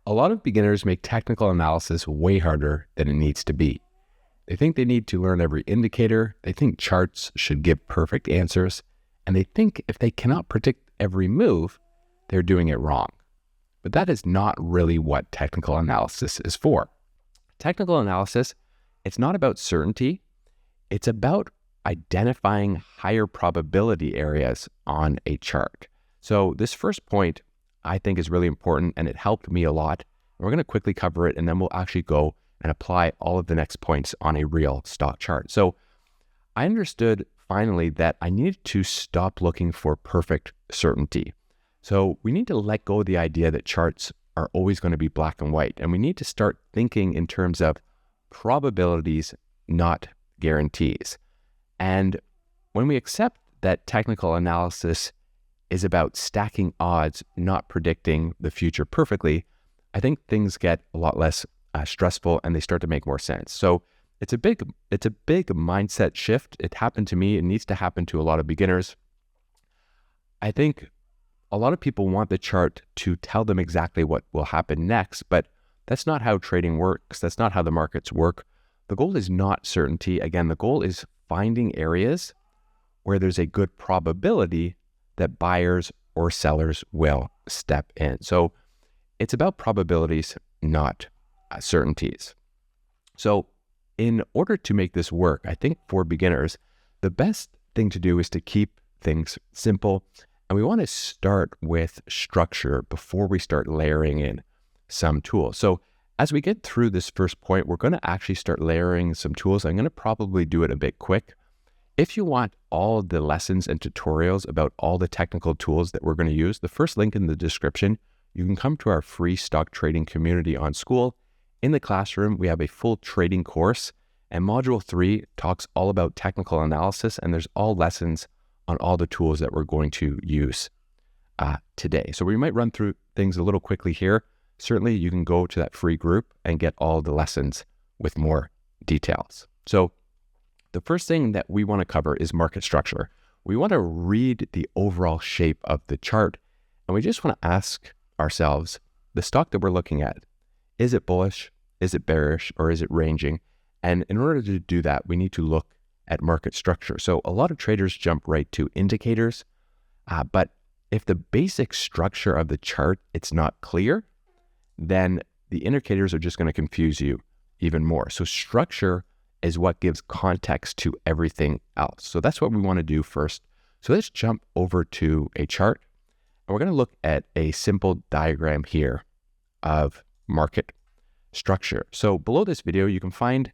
A lot of beginners make technical analysis way harder than it needs to be. They think they need to learn every indicator, they think charts should give perfect answers, and they think if they cannot predict every move, they're doing it wrong. But that is not really what technical analysis is for. Technical analysis, it's not about certainty, it's about identifying higher probability areas on a chart. So this first point I think is really important, and it helped me a lot. We're going to quickly cover it, and then we'll actually go and apply all of the next points on a real stock chart. So I understood finally that I needed to stop looking for perfect certainty. So we need to let go of the idea that charts are always going to be black and white, and we need to start thinking in terms of probabilities, not guarantees. And when we accept that technical analysis is about stacking odds, not predicting the future perfectly, I think things get a lot less stressful and they start to make more sense. So it's a big mindset shift. It happened to me. It needs to happen to a lot of beginners. I think a lot of people want the chart to tell them exactly what will happen next, but that's not how trading works. That's not how the markets work. The goal is not certainty. Again, the goal is finding areas where there's a good probability that buyers or sellers will step in. So it's about probabilities, not certainties. So in order to make this work, I think for beginners, the best thing to do is to keep things simple. And we want to start with structure before we start layering in some tools. So as we get through this first point, we're going to actually start layering some tools. I'm going to probably do it a bit quick. If you want all of the lessons and tutorials about all the technical tools that we're going to use, the first link in the description, you can come to our free stock trading community on School. In the classroom, we have a full trading course, and Module 3 talks all about technical analysis, and there's all lessons on all the tools that we're going to use today. So we might run through things a little quickly here. Certainly, you can go to that free group and get all the lessons with more details. So the first thing that we want to cover is market structure. We want to read the overall shape of the chart, and we just want to ask ourselves, the stock that we're looking at, is it bullish, is it bearish, or is it ranging? And in order to do that, we need to look at market structure. So a lot of traders jump right to indicators, but if the basic structure of the chart, it's not clear, then the indicators are just going to confuse you even more. So structure is what gives context to everything else. So that's what we want to do first. So let's jump over to a chart, and we're going to look at a simple diagram here of market structure. So below this video, you can find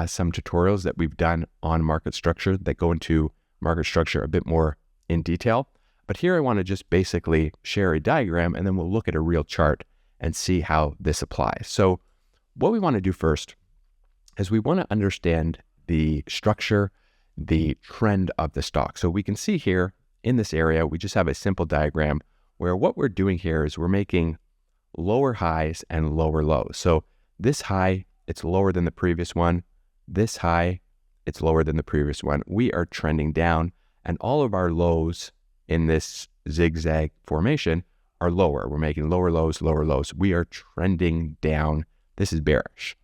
some tutorials that we've done on market structure that go into market structure a bit more in detail. But here I want to just basically share a diagram, and then we'll look at a real chart and see how this applies. So what we want to do first is we want to understand the structure, the trend of the stock. So we can see here in this area, we just have a simple diagram where what we're doing here is we're making lower highs and lower lows. So this high, it's lower than the previous one. This high, it's lower than the previous one. We are trending down, and all of our lows in this zigzag formation are lower. We're making lower lows, lower lows. We are trending down. This is bearish.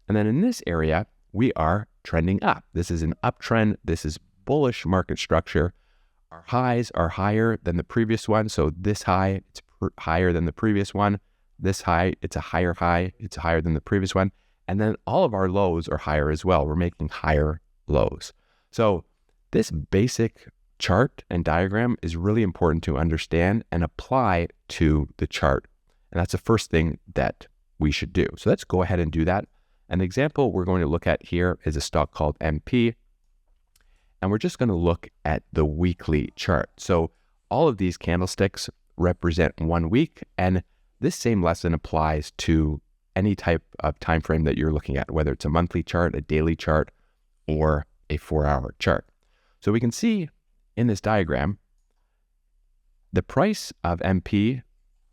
And then in this area, we are trending up. This is an uptrend. This is bullish market structure. Our highs are higher than the previous one. So this high, it's higher than the previous one. This high, it's a higher high. It's higher than the previous one. And then all of our lows are higher as well. We're making higher lows. So this basic chart and diagram is really important to understand and apply to the chart. And that's the first thing that we should do. So let's go ahead and do that. An example we're going to look at here is a stock called MP, and we're just going to look at the weekly chart. So all of these candlesticks represent 1 week, and this same lesson applies to any type of time frame that you're looking at, whether it's a monthly chart, a daily chart, or a 4-hour chart. So we can see in this diagram, the price of MP,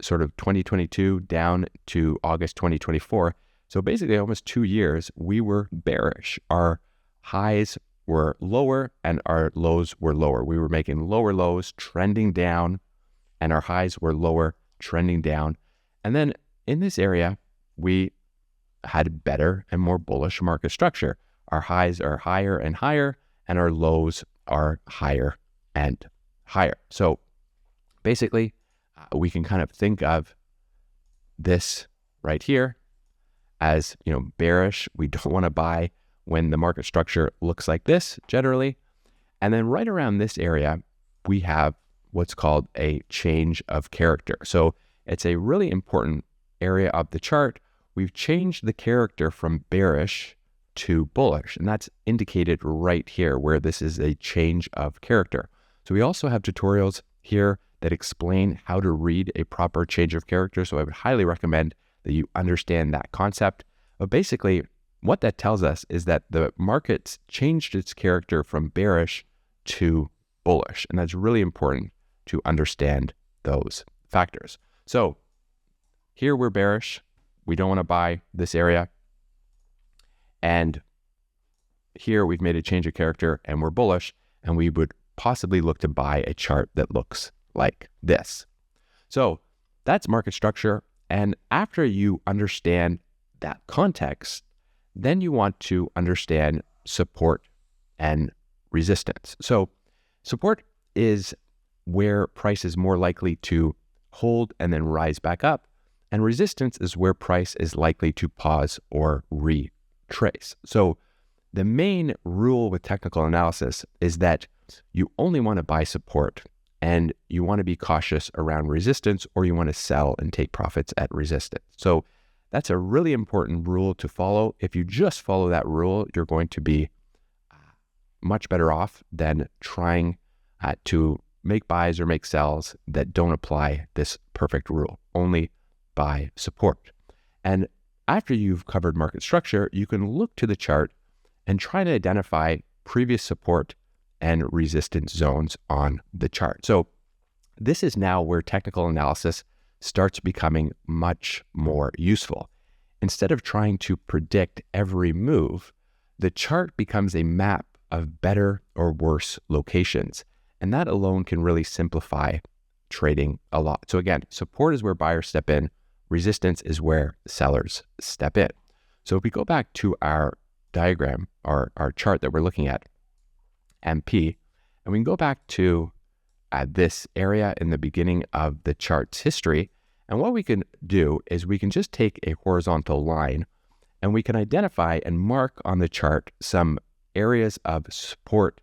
sort of 2022 down to August 2024. So basically almost 2 years, we were bearish. Our highs were lower and our lows were lower. We were making lower lows, trending down, and our highs were lower, trending down. And then in this area, we had better and more bullish market structure. Our highs are higher and higher, and our lows are higher and higher. So basically, we can kind of think of this right here as, bearish. We don't want to buy when the market structure looks like this generally. And then right around this area, we have what's called a change of character. So it's a really important area of the chart. We've changed the character from bearish to bullish, and that's indicated right here where this is a change of character. So we also have tutorials here that explain how to read a proper change of character. So I would highly recommend that you understand that concept. But basically, what that tells us is that the market's changed its character from bearish to bullish. And that's really important to understand those factors. So here we're bearish. We don't want to buy this area. And here we've made a change of character and we're bullish, and we would possibly look to buy a chart that looks like this. So that's market structure. And after you understand that context, then you want to understand support and resistance. So support is where price is more likely to hold and then rise back up. And resistance is where price is likely to pause or retrace. So the main rule with technical analysis is that you only want to buy support and you want to be cautious around resistance, or you want to sell and take profits at resistance. So that's a really important rule to follow. If you just follow that rule, you're going to be much better off than trying to make buys or make sells that don't apply this perfect rule. Only buy support. And after you've covered market structure, you can look to the chart and try to identify previous support and resistance zones on the chart. So this is now where technical analysis starts becoming much more useful. Instead of trying to predict every move, the chart becomes a map of better or worse locations. And that alone can really simplify trading a lot. So again, support is where buyers step in. Resistance is where sellers step in. So if we go back to our diagram, our chart that we're looking at, MP, and we can go back to this area in the beginning of the chart's history. And what we can do is we can just take a horizontal line and we can identify and mark on the chart some areas of support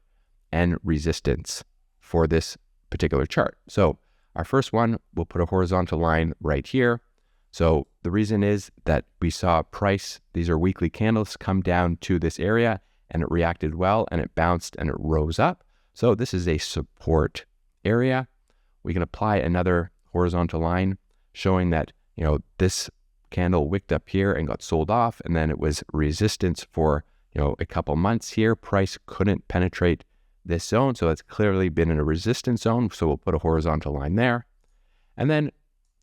and resistance for this particular chart. So our first one, we'll put a horizontal line right here. So the reason is that we saw price, these are weekly candles, come down to this area and it reacted well and it bounced and it rose up. So this is a support area. We can apply another horizontal line showing that, this candle wicked up here and got sold off, and then it was resistance for, a couple months here. Price couldn't penetrate this zone. So it's clearly been in a resistance zone. So we'll put a horizontal line there. And then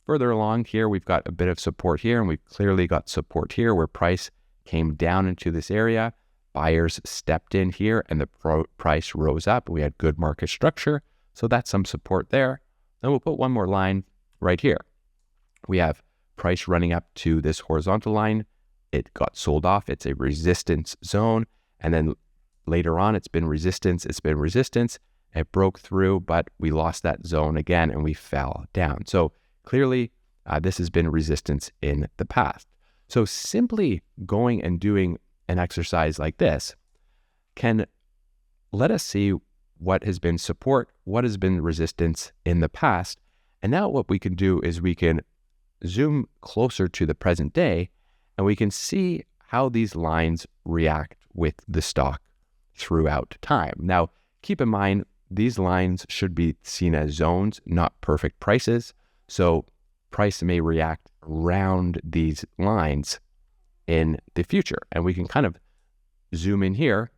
further along here, we've got a bit of support here, and we've clearly got support here where price came down into this area. Buyers stepped in here and the price rose up. We had good market structure. So that's some support there. Then we'll put one more line right here. We have price running up to this horizontal line. It got sold off. It's a resistance zone. And then later on, it's been resistance. It broke through, but we lost that zone again and we fell down. So clearly, this has been resistance in the past. So simply going and doing an exercise like this can let us see what has been support, what has been resistance in the past. And now what we can do is we can zoom closer to the present day and we can see how these lines react with the stock throughout time. Now, keep in mind, these lines should be seen as zones, not perfect prices. So price may react around these lines in the future. And we can kind of zoom in here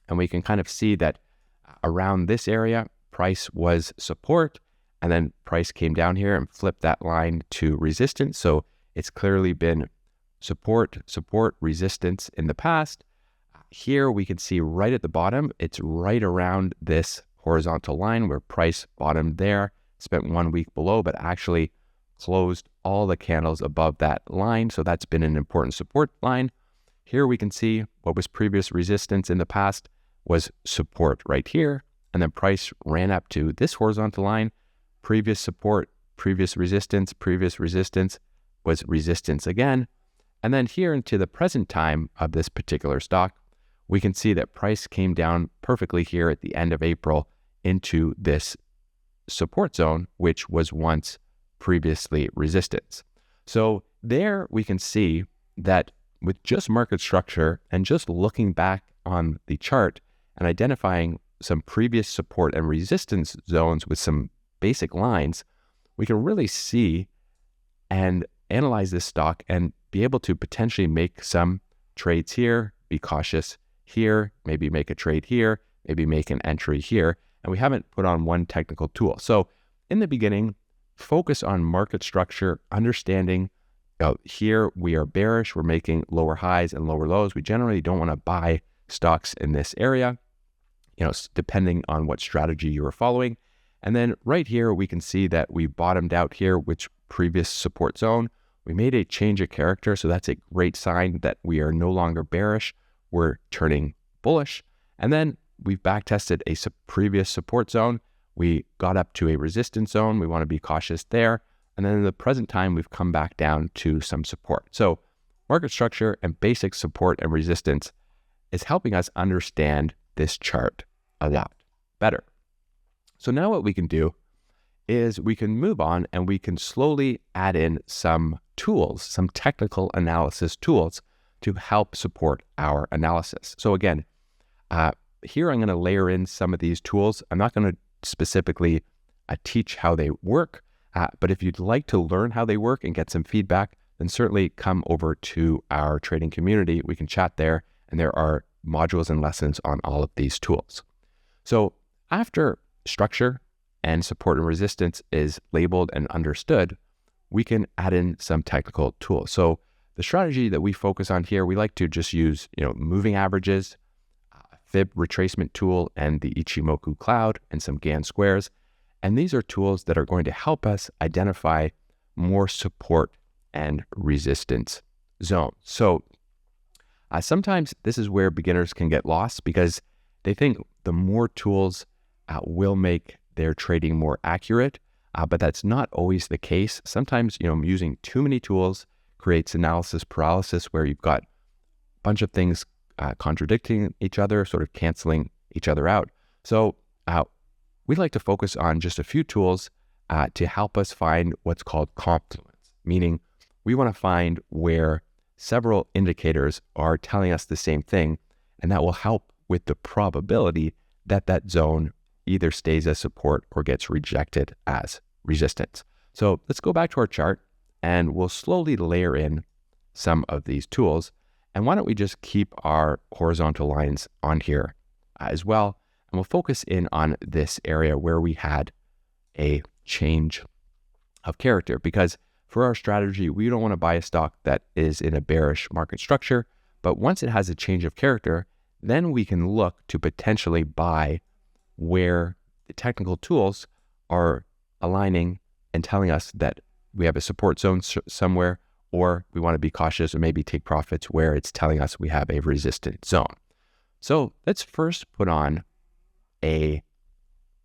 and we can kind of see that around this area, price was support, and then price came down here and flipped that line to resistance. So it's clearly been support, resistance in the past. Here we can see right at the bottom, it's right around this horizontal line where price bottomed there, spent 1 week below, but actually closed all the candles above that line. So that's been an important support line. Here we can see what was previous resistance in the past was support right here. And then price ran up to this horizontal line, previous support, previous resistance was resistance again. And then here into the present time of this particular stock, we can see that price came down perfectly here at the end of April into this support zone, which was once previously resistance. So there we can see that with just market structure and just looking back on the chart and identifying some previous support and resistance zones with some basic lines, we can really see and analyze this stock and be able to potentially make some trades here, be cautious here, maybe make a trade here, maybe make an entry here. And we haven't put on one technical tool. So in the beginning, focus on market structure, understanding here we are bearish, we're making lower highs and lower lows. We generally don't want to buy stocks in this area, depending on what strategy you are following. And then right here, we can see that we bottomed out here, which previous support zone. We made a change of character. So that's a great sign that we are no longer bearish. We're turning bullish. And then we've back tested a previous support zone. We got up to a resistance zone. We want to be cautious there. And then in the present time, we've come back down to some support. So market structure and basic support and resistance is helping us understand this chart a lot better. So now what we can do is we can move on and we can slowly add in some tools, some technical analysis tools to help support our analysis. So again, here I'm going to layer in some of these tools. I'm not going to specifically teach how they work, but if you'd like to learn how they work and get some feedback, then certainly come over to our trading community. We can chat there, and there are modules and lessons on all of these tools. So after structure and support and resistance is labeled and understood, we can add in some technical tools. So the strategy that we focus on here, we like to just use, moving averages, fib retracement tool, and the Ichimoku cloud, and some Gann squares. And these are tools that are going to help us identify more support and resistance zones. So sometimes this is where beginners can get lost because they think the more tools will make their trading more accurate, but that's not always the case. Sometimes, using too many tools creates analysis paralysis where you've got a bunch of things contradicting each other, sort of canceling each other out. So we like to focus on just a few tools to help us find what's called confluence, meaning we want to find where several indicators are telling us the same thing, and that will help with the probability that that zone either stays as support or gets rejected as resistance. So let's go back to our chart and we'll slowly layer in some of these tools. And why don't we just keep our horizontal lines on here as well. And we'll focus in on this area where we had a change of character, because for our strategy, we don't want to buy a stock that is in a bearish market structure. But once it has a change of character, then we can look to potentially buy where the technical tools are aligning and telling us that we have a support zone somewhere, or we want to be cautious or maybe take profits where it's telling us we have a resistance zone. So let's first put on a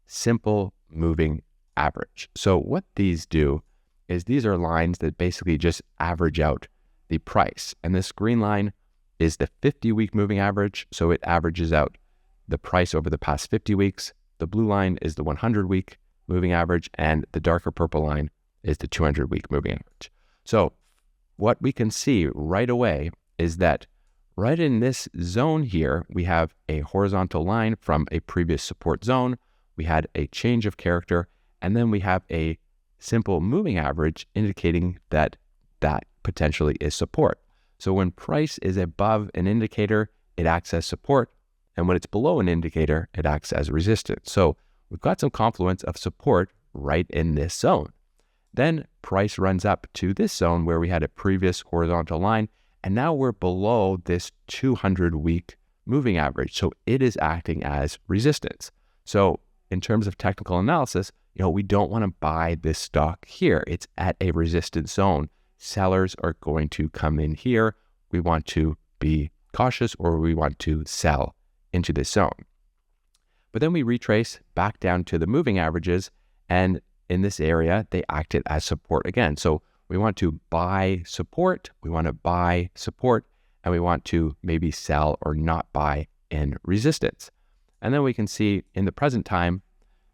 simple moving average. So what these do is these are lines that basically just average out the price. And this green line is the 50-week moving average. So it averages out the price over the past 50 weeks. The blue line is the 100-week moving average, and the darker purple line is the 200-week moving average. So what we can see right away is that right in this zone here, we have a horizontal line from a previous support zone. We had a change of character, and then we have a simple moving average indicating that that potentially is support. So when price is above an indicator, it acts as support. And when it's below an indicator, it acts as resistance. So we've got some confluence of support right in this zone. Then price runs up to this zone where we had a previous horizontal line, and now we're below this 200-week moving average. So it is acting as resistance. So in terms of technical analysis, we don't want to buy this stock here. It's at a resistance zone. Sellers are going to come in here. We want to be cautious, or we want to sell into this zone. But then we retrace back down to the moving averages, and in this area, they acted as support again. So we want to buy support, we want to buy support, and we want to maybe sell or not buy in resistance. And then we can see in the present time,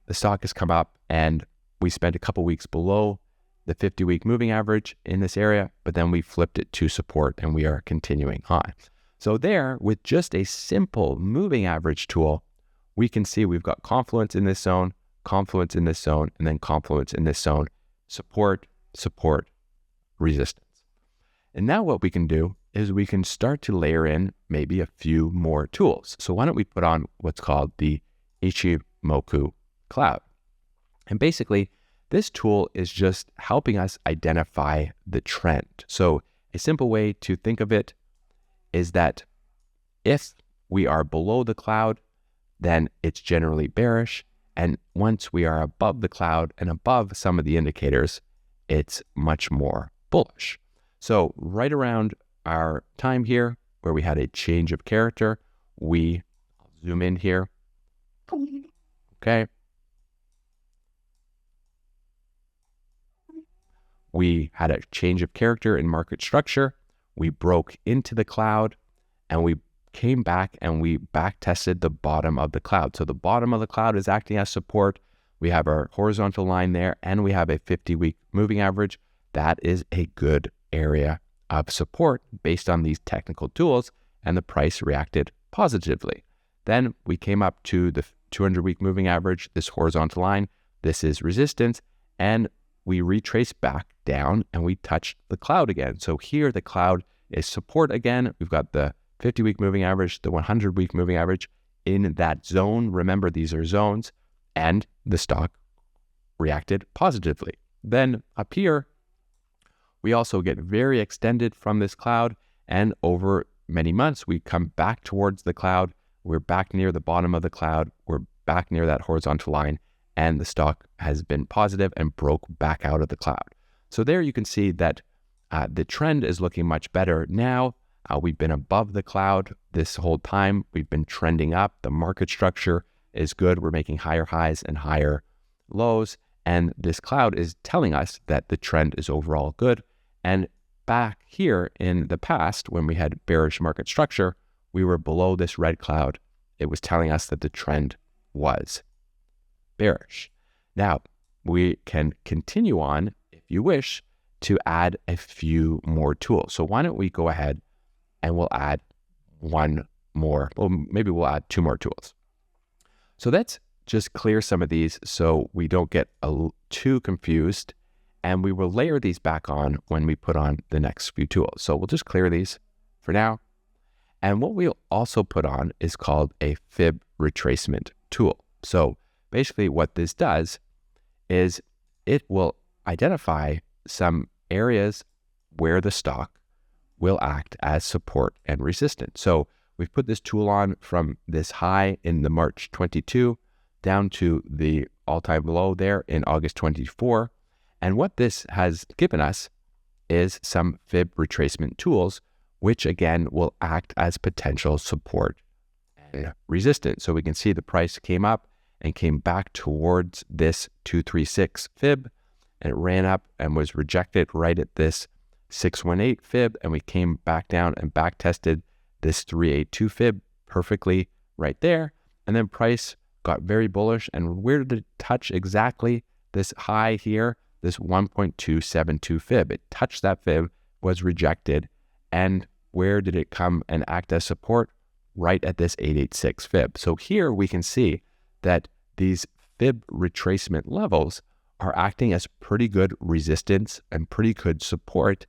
the stock has come up and we spent a couple weeks below the 50-week moving average in this area, but then we flipped it to support and we are continuing on. So there, with just a simple moving average tool, we can see we've got confluence in this zone, confluence in this zone, and then confluence in this zone, support, support, resistance. And now what we can do is we can start to layer in maybe a few more tools. So why don't we put on what's called the Ichimoku cloud? And basically, this tool is just helping us identify the trend. So a simple way to think of it is that if we are below the cloud, then it's generally bearish. And once we are above the cloud and above some of the indicators, it's much more bullish. So right around our time here where we had a change of character, I'll zoom in here. Okay. We had a change of character in market structure. We broke into the cloud and we came back and we back tested the bottom of the cloud. So the bottom of the cloud is acting as support. We have our horizontal line there and we have a 50-week moving average. That is a good area of support based on these technical tools, and the price reacted positively. Then we came up to the 200-week moving average, this horizontal line. This is resistance, and we retraced back down and we touched the cloud again. So here the cloud is support again. We've got the 50-week moving average, the 100-week moving average in that zone. Remember, these are zones, and the stock reacted positively. Then up here, we also get very extended from this cloud, and over many months, we come back towards the cloud. We're back near the bottom of the cloud. We're back near that horizontal line, and the stock has been positive and broke back out of the cloud. So there you can see that the trend is looking much better now. We've been above the cloud this whole time. We've been trending up. The market structure is good. We're making higher highs and higher lows. And this cloud is telling us that the trend is overall good. And back here in the past, when we had bearish market structure, we were below this red cloud. It was telling us that the trend was bearish. Now, we can continue on, if you wish, to add a few more tools. So why don't we go ahead and we'll add one more, well, maybe we'll add two more tools. So let's just clear some of these so we don't get too confused, and we will layer these back on when we put on the next few tools. So we'll just clear these for now. And what we'll also put on is called a fib retracement tool. So basically what this does is it will identify some areas where the stock will act as support and resistance. So we've put this tool on from this high in the March 22 down to the all-time low there in August 24. And what this has given us is some fib retracement tools, which again will act as potential support and resistance. So we can see the price came up and came back towards this 236 fib, and it ran up and was rejected right at this 618 fib, and we came back down and back tested this 382 fib perfectly right there. And then price got very bullish, and where did it touch exactly? This high here, this 1.272 fib. It touched that fib, was rejected, and where did it come and act as support? Right at this 886 fib. So here we can see that these fib retracement levels are acting as pretty good resistance and pretty good support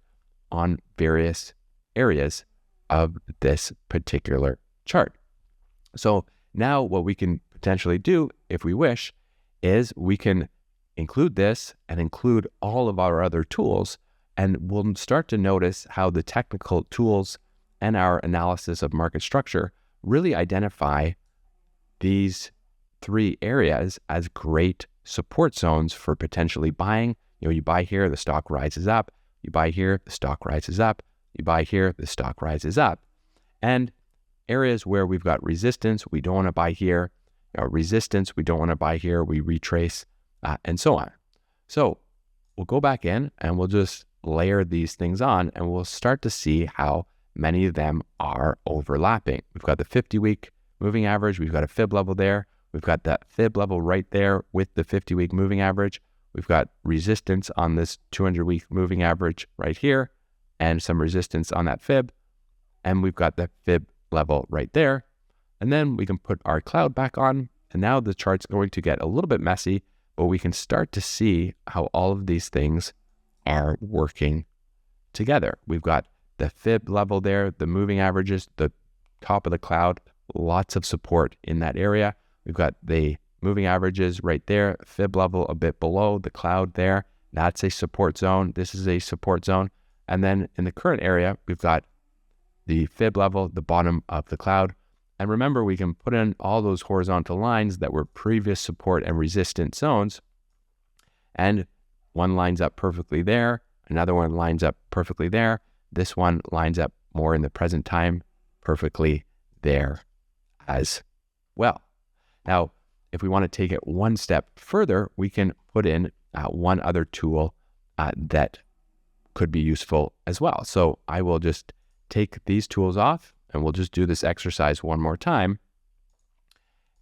on various areas of this particular chart. So now what we can potentially do, if we wish, is we can include this and include all of our other tools, and we'll start to notice how the technical tools and our analysis of market structure really identify these three areas as great support zones for potentially buying. You buy here, the stock rises up. You buy here, the stock rises up. You buy here, the stock rises up. And areas where we've got resistance, we don't want to buy here. Resistance, we don't want to buy here. We retrace and so on. So we'll go back in and we'll just layer these things on, and we'll start to see how many of them are overlapping. We've got the 50-week moving average. We've got a fib level there. We've got that fib level right there with the 50-week moving average. We've got resistance on this 200-week moving average right here, and some resistance on that fib. And we've got the fib level right there. And then we can put our cloud back on. And now the chart's going to get a little bit messy, but we can start to see how all of these things are working together. We've got the fib level there, the moving averages, the top of the cloud, lots of support in that area. We've got the moving averages right there, fib level a bit below the cloud there. That's a support zone. This is a support zone. And then in the current area, we've got the fib level, the bottom of the cloud. And remember, we can put in all those horizontal lines that were previous support and resistance zones. And one lines up perfectly there. Another one lines up perfectly there. This one lines up more in the present time perfectly there as well. Now, if we want to take it one step further, we can put in one other tool that could be useful as well. So I will just take these tools off, and we'll just do this exercise one more time.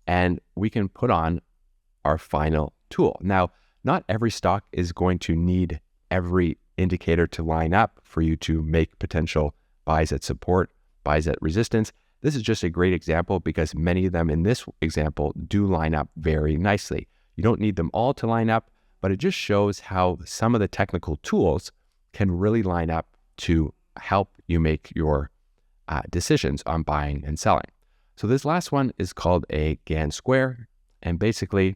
And we can put on our final tool. Now, not every stock is going to need every indicator to line up for you to make potential buys at support, buys at resistance. This is just a great example because many of them in this example do line up very nicely. You don't need them all to line up, but it just shows how some of the technical tools can really line up to help you make your decisions on buying and selling. So this last one is called a Gann square. And basically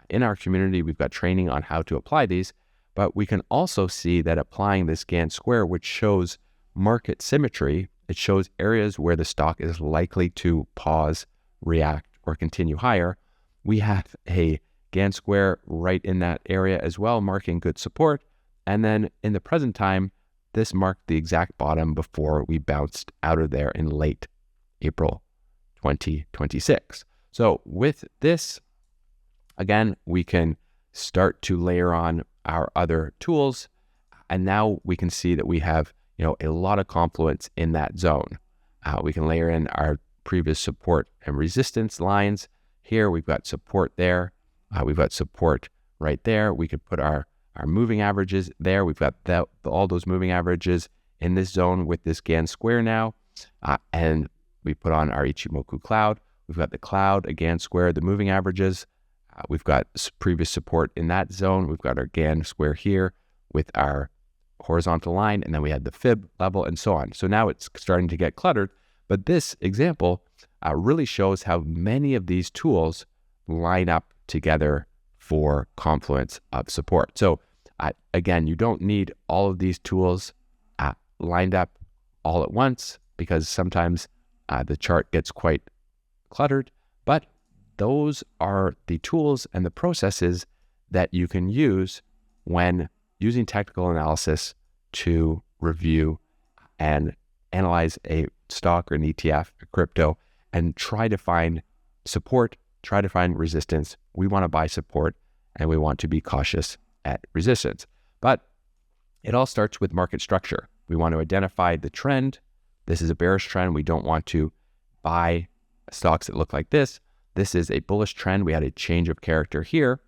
in our community, we've got training on how to apply these, but we can also see that applying this Gann square, which shows market symmetry, it shows areas where the stock is likely to pause, react, or continue higher. We have a Gann square right in that area as well, marking good support. And then in the present time, this marked the exact bottom before we bounced out of there in late April 2026. So with this, again, we can start to layer on our other tools. And now we can see that we have, a lot of confluence in that zone. We can layer in our previous support and resistance lines. Here we've got support there. We've got support right there. We could put our moving averages there. We've got all those moving averages in this zone with this Gann square now. And we put on our Ichimoku cloud. We've got the cloud, a Gann square, the moving averages. We've got previous support in that zone. We've got our Gann square here with our horizontal line, and then we had the fib level and so on. So now it's starting to get cluttered, but this example really shows how many of these tools line up together for confluence of support. So again, you don't need all of these tools lined up all at once because sometimes the chart gets quite cluttered, but those are the tools and the processes that you can use when using technical analysis to review and analyze a stock or an ETF, a crypto, and try to find support, try to find resistance. We want to buy support and we want to be cautious at resistance. But it all starts with market structure. We want to identify the trend. This is a bearish trend. We don't want to buy stocks that look like this. This is a bullish trend. We had a change of character here.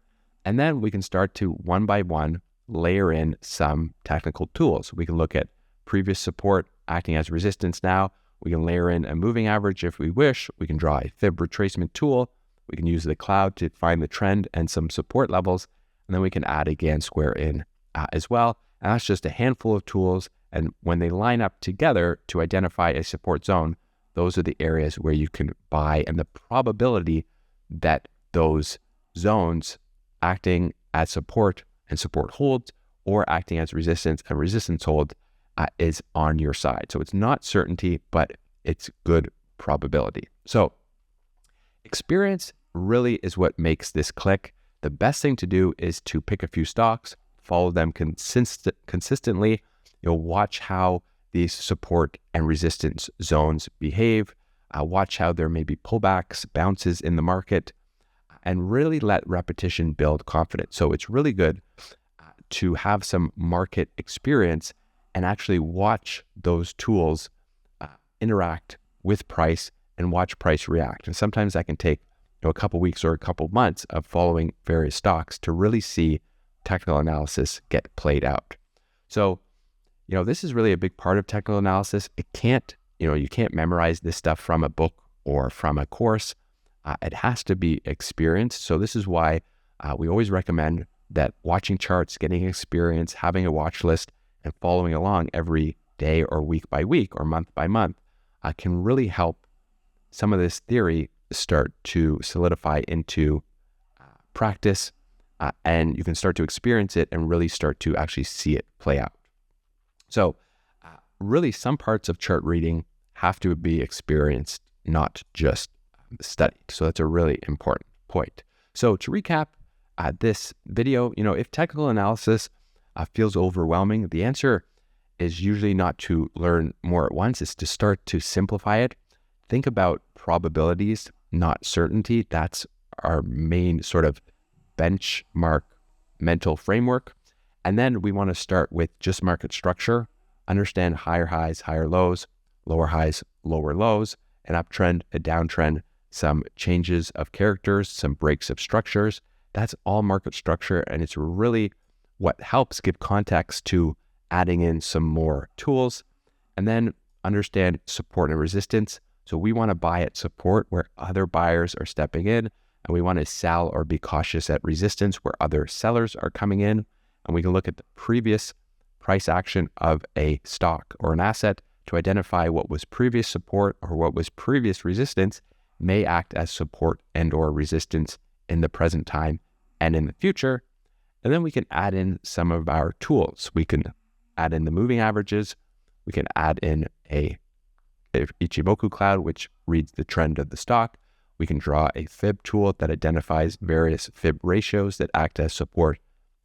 And then we can start to one by one layer in some technical tools. We can look at previous support acting as resistance now. We can layer in a moving average if we wish. We can draw a fib retracement tool. We can use the cloud to find the trend and some support levels. And then we can add a Gann square in as well. And that's just a handful of tools. And when they line up together to identify a support zone, those are the areas where you can buy, and the probability that those zones acting as support and support holds or acting as resistance and resistance hold is on your side. So it's not certainty, but it's good probability. So experience really is what makes this click. the best thing to do is to pick a few stocks, follow them consistently. You'll watch how these support and resistance zones behave, watch how there may be pullbacks, bounces in the market, and really let repetition build confidence. So it's really good to have some market experience and actually watch those tools interact with price and watch price react. And sometimes that can take a couple weeks or a couple months of following various stocks to really see technical analysis get played out. So, this is really a big part of technical analysis. It can't, you can't memorize this stuff from a book or from a course. It has to be experienced. So this is why we always recommend that watching charts, getting experience, having a watch list, and following along every day or week by week or month by month can really help some of this theory start to solidify into practice, and you can start to experience it and really start to actually see it play out. So really some parts of chart reading have to be experienced, not just studied. So that's a really important point. So to recap this video, if technical analysis feels overwhelming, the answer is usually not to learn more at once. It's to start to simplify it. Think about probabilities, not certainty. That's our main sort of benchmark mental framework. And then we want to start with just market structure, understand higher highs, higher lows, lower highs, lower lows, an uptrend, a downtrend, some changes of characters, some breaks of structures. That's all market structure, and it's really what helps give context to adding in some more tools. And then understand support and resistance. So we want to buy at support where other buyers are stepping in, and we want to sell or be cautious at resistance where other sellers are coming in. And we can look at the previous price action of a stock or an asset to identify what was previous support or what was previous resistance may act as support and or resistance in the present time and in the future. And then we can add in some of our tools. We can add in the moving averages. We can add in a Ichimoku cloud, which reads the trend of the stock. We can draw a fib tool that identifies various fib ratios that act as support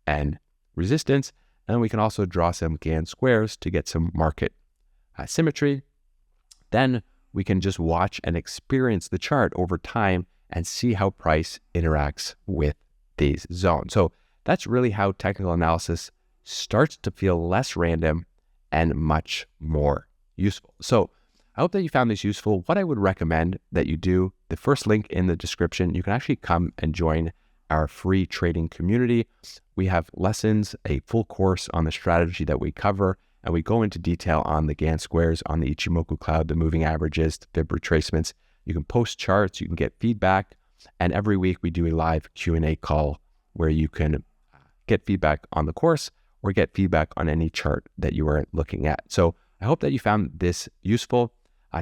and resistance. And we can also draw some Gantt squares to get some market symmetry. Then we can just watch and experience the chart over time and see how price interacts with these zones. So that's really how technical analysis starts to feel less random and much more useful. So I hope that you found this useful. What I would recommend that you do, the first link in the description, you can actually come and join our free trading community. We have lessons, a full course on the strategy that we cover, and we go into detail on the Gantt squares, on the Ichimoku cloud, the moving averages, the fib retracements. You can post charts, you can get feedback, and every week we do a live Q&A call where you can get feedback on the course or get feedback on any chart that you are looking at. So I hope that you found this useful.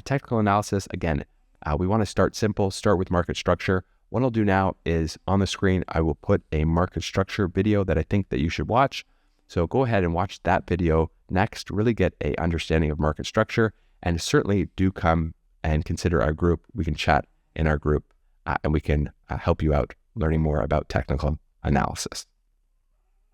Technical analysis, again, we want to start simple, start with market structure. What I'll do now is on the screen, I will put a market structure video that I think that you should watch. So go ahead and watch that video next, really get a understanding of market structure, and certainly do come and consider our group. We can chat in our group and we can help you out learning more about technical analysis.